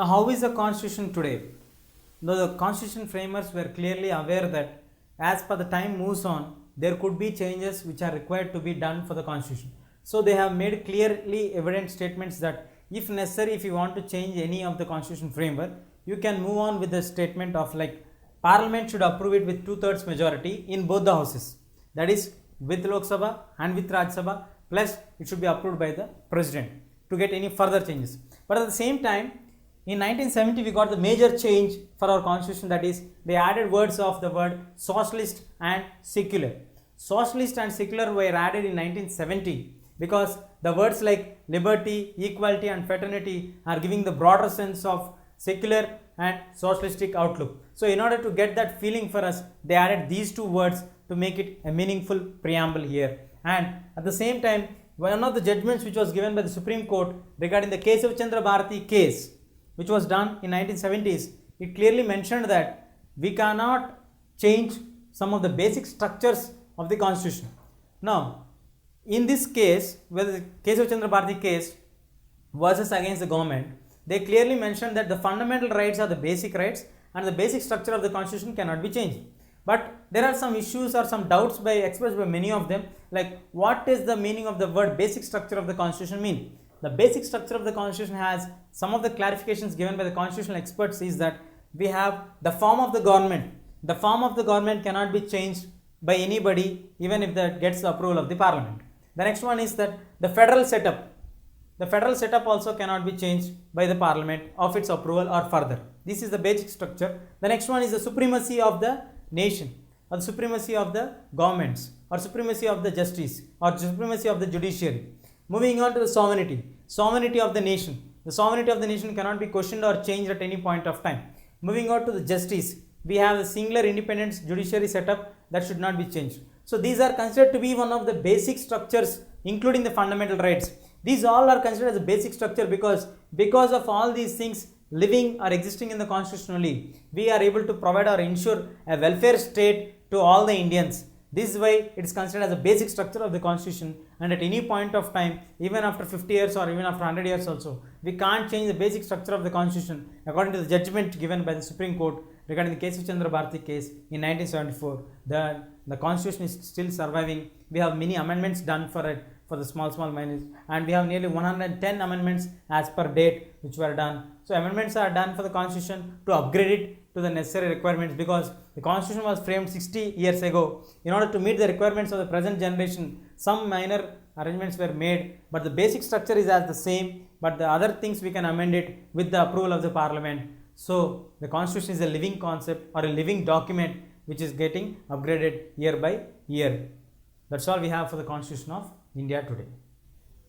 Now, how is the constitution today? Now, the constitution framers were clearly aware that as per the time moves on, there could be changes which are required to be done for the constitution. So, they have made clearly evident statements that if necessary, if you want to change any of the constitution framework, you can move on with the statement of like Parliament should approve it with 2/3 majority in both the houses. That is with Lok Sabha and with Rajya Sabha, plus it should be approved by the President to get any further changes. But at the same time, in 1970 we got the major change for our constitution, that is they added words of the word socialist and secular. Socialist and secular were added in 1970 because the words like liberty, equality and fraternity are giving the broader sense of secular and socialistic outlook. So in order to get that feeling for us, they added these two words to make it a meaningful preamble here. And at the same time, one of the judgments which was given by the Supreme Court regarding the Kesav Chandra Bharati case, which was done in 1970s, it clearly mentioned that we cannot change some of the basic structures of the constitution. Now, in this case, whether the Kesav Chandra Bharati case versus against the government, they clearly mentioned that the fundamental rights are the basic rights and the basic structure of the constitution cannot be changed. But there are some issues or some doubts expressed by many of them, like what is the meaning of the word basic structure of the constitution mean? The basic structure of the constitution has some of the clarifications given by the constitutional experts is that we have the form of the government. The form of the government cannot be changed by anybody even if that gets the approval of the parliament. The next one is that the federal setup. The federal setup also cannot be changed by the parliament of its approval or further. This is the basic structure. The next one is the supremacy of the nation, or the supremacy of the governments, or supremacy of the justice, or supremacy of the judiciary. Moving on to the sovereignty. Sovereignty of the nation. The sovereignty of the nation cannot be questioned or changed at any point of time. Moving on to the justice. We have a singular independent judiciary setup that should not be changed. So these are considered to be one of the basic structures, including the fundamental rights. These all are considered as a basic structure because of all these things living or existing in the constitution only, we are able to provide or ensure a welfare state to all the Indians. This is why it is considered as a basic structure of the constitution, and at any point of time, even after 50 years or even after 100 years also, we can't change the basic structure of the constitution according to the judgment given by the Supreme Court regarding the Kesav Chandra Bharati case in 1974. The constitution is still surviving. We have many amendments done for it, for the small minors, and we have nearly 110 amendments as per date which were done. So amendments are done for the constitution to upgrade it to the necessary requirements, because the constitution was framed 60 years ago. In order to meet the requirements of the present generation, some minor arrangements were made, but the basic structure is as the same, but the other things we can amend it with the approval of the parliament. So the constitution is a living concept or a living document which is getting upgraded year by year. That's all we have for the constitution of India today.